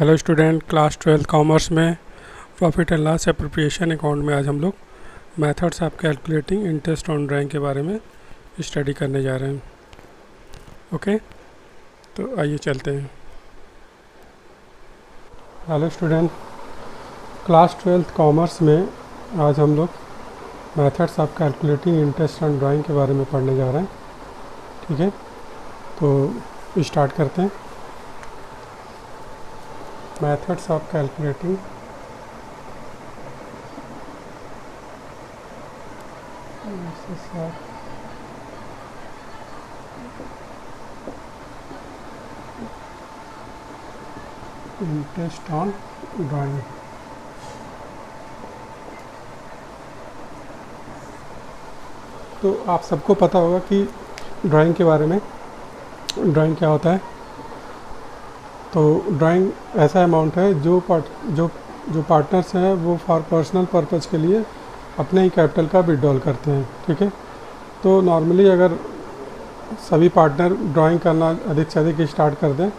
Hello student, class 12 commerce में profit and loss appropriation account में आज हम लोग methods of calculating interest on drawing के बारे में स्टडी करने जा रहे हैं। ओके, तो आइए चलते हैं। हेलो स्टूडेंट, क्लास 12 कॉमर्स में आज हम लोग methods of calculating interest on drawing के बारे में पढ़ने जा रहे हैं। ठीक है, तो स्टार्ट करते हैं। Methods of calculating interest on drawing। तो आप सबको पता होगा कि ड्राइंग के बारे में, ड्राइंग क्या होता है। तो ड्राइंग ऐसा अमाउंट है जो पार्टनर्स हैं वो फॉर पर्सनल पर्पज़ के लिए अपने ही कैपिटल का विड्रॉल करते हैं। ठीक है, तो नॉर्मली अगर सभी पार्टनर ड्राइंग करना अधिक से अधिक स्टार्ट कर दें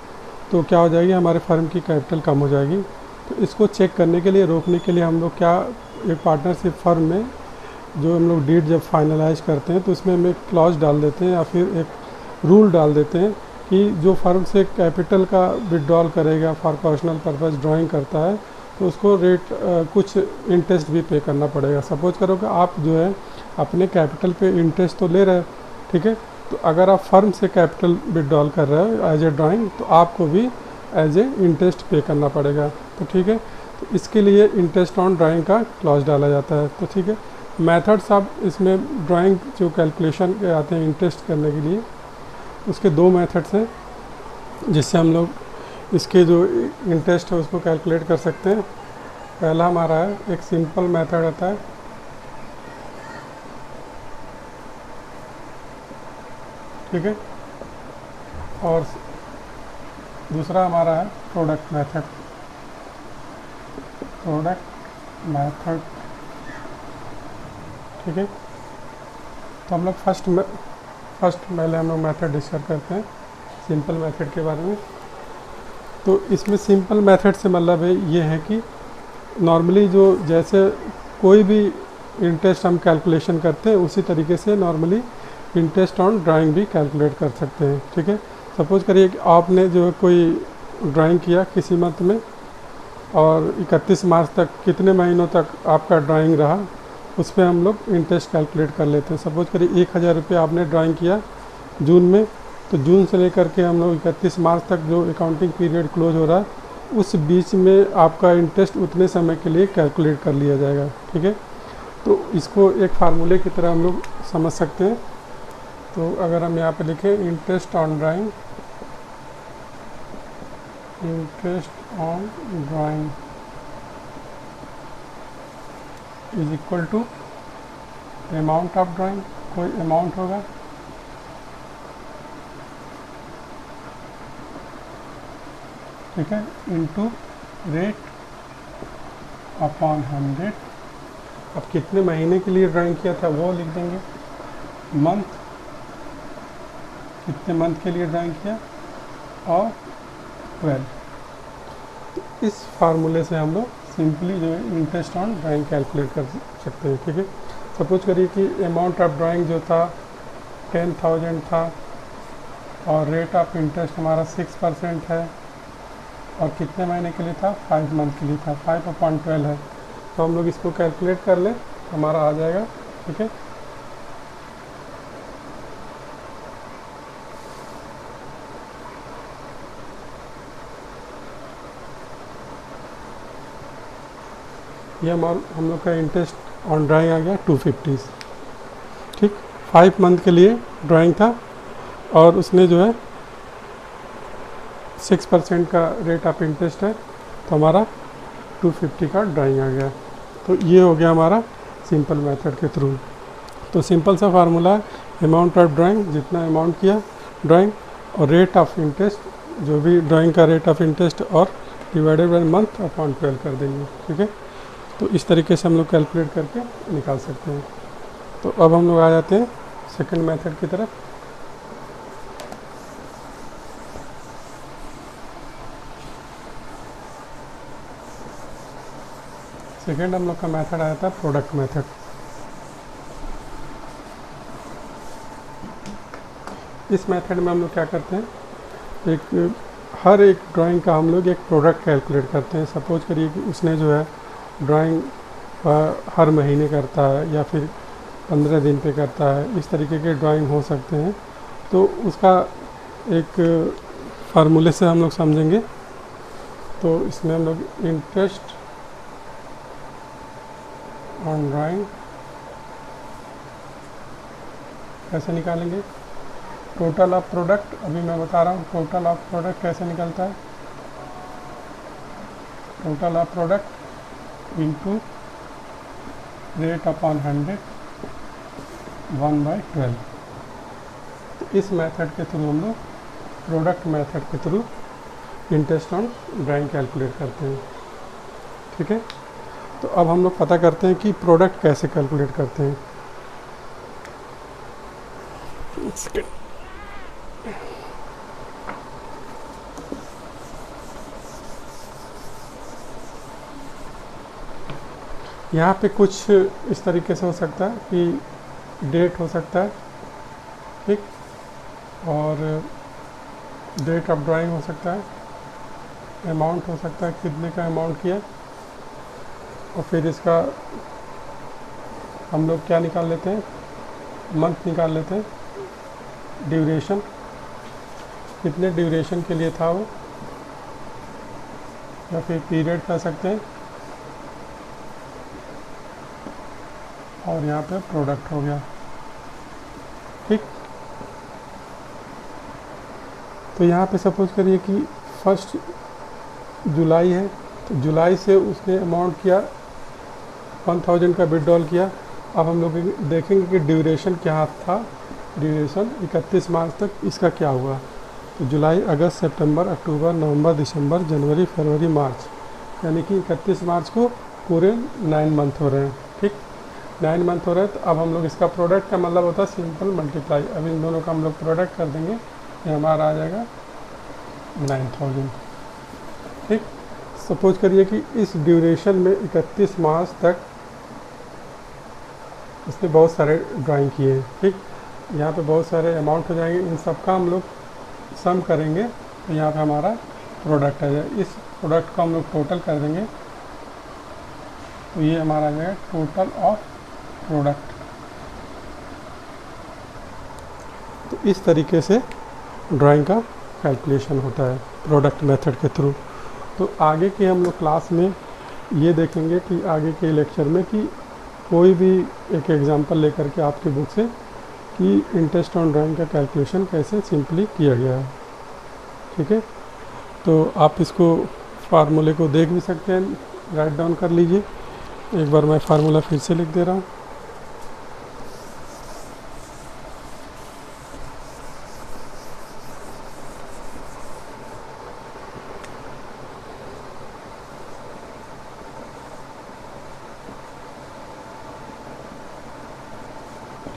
तो क्या हो जाएगी, हमारे फर्म की कैपिटल कम हो जाएगी। तो इसको चेक करने के लिए, रोकने के लिए हम लोग क्या, एक पार्टनरशिप फर्म में जो हम लोग डीड जब फाइनलाइज करते हैं तो उसमें हम एक क्लॉज डाल देते हैं या फिर एक रूल डाल देते हैं कि जो फर्म से कैपिटल का विड्रॉल करेगा फॉर पर्सनल पर्पस ड्राइंग करता है तो उसको रेट कुछ इंटरेस्ट भी पे करना पड़ेगा। सपोज करो कि आप जो है अपने कैपिटल पे इंटरेस्ट तो ले रहे हो, ठीक है, तो अगर आप फर्म से कैपिटल विड्रॉल कर रहे हो एज ए ड्राइंग तो आपको भी एज ए इंटरेस्ट पे करना पड़ेगा। तो ठीक है, तो इसके लिए इंटरेस्ट ऑन ड्राइंग का क्लॉज डाला जाता है। तो ठीक है, मेथड्स आप इसमें ड्राइंग जो कैलकुलेशन के आते हैं इंटरेस्ट करने के लिए, उसके दो मेथड्स हैं जिससे हम लोग इसके जो इंटरेस्ट है उसको कैलकुलेट कर सकते हैं। पहला हमारा है, एक सिंपल मेथड होता है, ठीक है, और दूसरा हमारा है प्रोडक्ट मेथड। ठीक है, तो हम लोग फर्स्ट पहले हम लोग मेथड डिस्कस करते हैं सिंपल मेथड के बारे में। तो इसमें सिंपल मेथड से मतलब है ये है कि नॉर्मली जो जैसे कोई भी इंटरेस्ट हम कैलकुलेशन करते हैं उसी तरीके से नॉर्मली इंटरेस्ट ऑन ड्राइंग भी कैलकुलेट कर सकते हैं। ठीक है, सपोज करिए कि आपने जो है कोई ड्राइंग किया किसी मंथ में और 31 मार्च तक कितने महीनों तक आपका ड्राइंग रहा, उस पर हम लोग इंटरेस्ट कैलकुलेट कर लेते हैं। सपोज करिए 1000 रुपये आपने ड्राइंग किया जून में, तो जून से लेकर के हम लोग 31 मार्च तक जो अकाउंटिंग पीरियड क्लोज हो रहा है उस बीच में आपका इंटरेस्ट उतने समय के लिए कैलकुलेट कर लिया जाएगा। ठीक है, तो इसको एक फार्मूले की तरह हम लोग समझ सकते हैं। तो अगर हम यहाँ पे लिखें interest on drawing is equal to amount of drawing, कोई अमाउंट होगा, ठीक है, इनटू रेट अपॉन 100। अब कितने महीने के लिए ड्राइंग किया था वो लिख देंगे, मंथ, कितने मंथ के लिए ड्राइंग किया, और 12। तो इस फार्मूले से हम लोग सिंपली जो है इंटरेस्ट ऑन ड्राइंग कैलकुलेट कर सकते हैं। ठीक है, सपोज करिए कि अमाउंट ऑफ ड्राइंग जो था 10,000 था और रेट ऑफ इंटरेस्ट हमारा 6% है और कितने महीने के लिए था, 5 मंथ के लिए था, 5/12 है। तो हम लोग इसको कैलकुलेट कर लें, हमारा आ जाएगा। ठीक है, ये हम लोग का इंटरेस्ट ऑन ड्राइंग आ गया 250। ठीक, 5 मंथ के लिए ड्राइंग था और उसने जो है 6% का रेट ऑफ इंटरेस्ट है, तो हमारा 250 का ड्राइंग आ गया। तो ये हो गया हमारा सिंपल मेथड के थ्रू। तो सिंपल सा फार्मूला है, अमाउंट ऑफ ड्राइंग, जितना अमाउंट किया ड्राइंग, और रेट ऑफ इंटरेस्ट, जो भी ड्राइंग का रेट ऑफ इंटरेस्ट, और डिवाइडेड बाय मंथ अपॉन 12 कर देंगे। ठीक है, तो इस तरीके से हम लोग कैलकुलेट करके निकाल सकते हैं। तो अब हम लोग आ जाते हैं सेकंड मेथड की तरफ। सेकेंड हम लोग का मेथड आया था प्रोडक्ट मेथड। इस मेथड में हम लोग क्या करते हैं, हर एक ड्राइंग का हम लोग एक प्रोडक्ट कैलकुलेट करते हैं। सपोज करिए कि उसने जो है ड्राइंग हर महीने करता है या फिर 15 दिन पे करता है, इस तरीके के ड्राइंग हो सकते हैं। तो उसका एक फार्मूले से हम लोग समझेंगे। तो इसमें हम लोग इंटरेस्ट ऑन ड्राइंग कैसे निकालेंगे, टोटल ऑफ प्रोडक्ट, अभी मैं बता रहा हूँ टोटल ऑफ प्रोडक्ट कैसे निकलता है। Total of product into rate upon 100 1/12। तो इस मेथड के थ्रू हम लोग प्रोडक्ट मेथड के through interest on drawing calculate करते हैं। ठीक है, तो अब हम लोग पता करते हैं कि प्रोडक्ट कैसे कैलकुलेट करते हैं। यहाँ पे कुछ इस तरीके से हो सकता है कि डेट हो सकता है, ठीक, और डेट ऑफ ड्राइंग हो सकता है, अमाउंट हो सकता है कितने का अमाउंट किया, और फिर इसका हम लोग क्या निकाल लेते हैं, मंथ निकाल लेते हैं, ड्यूरेशन कितने ड्यूरेशन के लिए था वो, या फिर पीरियड कह सकते हैं, और यहाँ पे प्रोडक्ट हो गया। ठीक, तो यहाँ पे सपोज करिए कि 1 जुलाई है, तो जुलाई से उसने अमाउंट किया 1000 का विड्रॉल किया। अब हम लोग देखेंगे कि ड्यूरेशन क्या था, ड्यूरेशन 31 मार्च तक इसका क्या हुआ। तो जुलाई, अगस्त, सितंबर, अक्टूबर, नवंबर, दिसंबर, जनवरी, फरवरी, मार्च, यानी कि 31 मार्च को पूरे 9 मंथ हो रहे हैं। ठीक, 9 मंथ हो रहे हैं। तो अब हम लोग इसका प्रोडक्ट का मतलब होता है सिंपल मल्टीप्लाई। अब इन दोनों का हम लोग प्रोडक्ट कर देंगे, ये हमारा आ जाएगा 9000। ठीक, सपोज करिए कि इस ड्यूरेशन में 31 मार्च तक इसने बहुत सारे ड्राइंग किए हैं। ठीक, यहाँ पे बहुत सारे अमाउंट हो जाएंगे, इन सब का हम लोग सम करेंगे, तो यहाँ पे हमारा प्रोडक्ट आ जाएगा। इस प्रोडक्ट को हम लोग टोटल कर देंगे, तो ये हमारा आ जाएगा टोटल ऑफ प्रोडक्ट। तो इस तरीके से ड्राइंग का कैलकुलेशन होता है प्रोडक्ट मेथड के थ्रू। तो आगे के हम लोग क्लास में ये देखेंगे कि आगे के लेक्चर में कि कोई भी एक एग्जांपल लेकर के आपकी बुक से कि इंटरेस्ट ऑन ड्राइंग का कैलकुलेशन कैसे सिंपली किया गया है। ठीक है, तो आप इसको फार्मूले को देख भी सकते हैं, राइट डाउन कर लीजिए। एक बार मैं फार्मूला फिर से लिख दे रहा हूँ।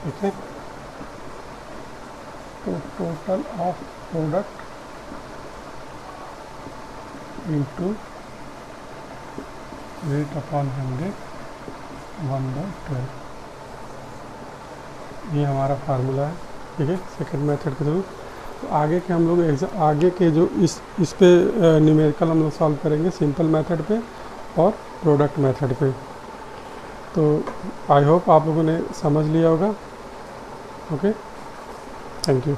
ठीक है, तो total of product into rate upon 100 1/12, ये हमारा फार्मूला है। ठीक है, सेकंड मेथड के थ्रू। तो आगे के हम लोग आगे के जो इस पे न्यूमेरिकल हम लोग सॉल्व करेंगे सिंपल मेथड पे और प्रोडक्ट मेथड पे। तो आई होप आप लोगों ने समझ लिया होगा। Okay, thank you.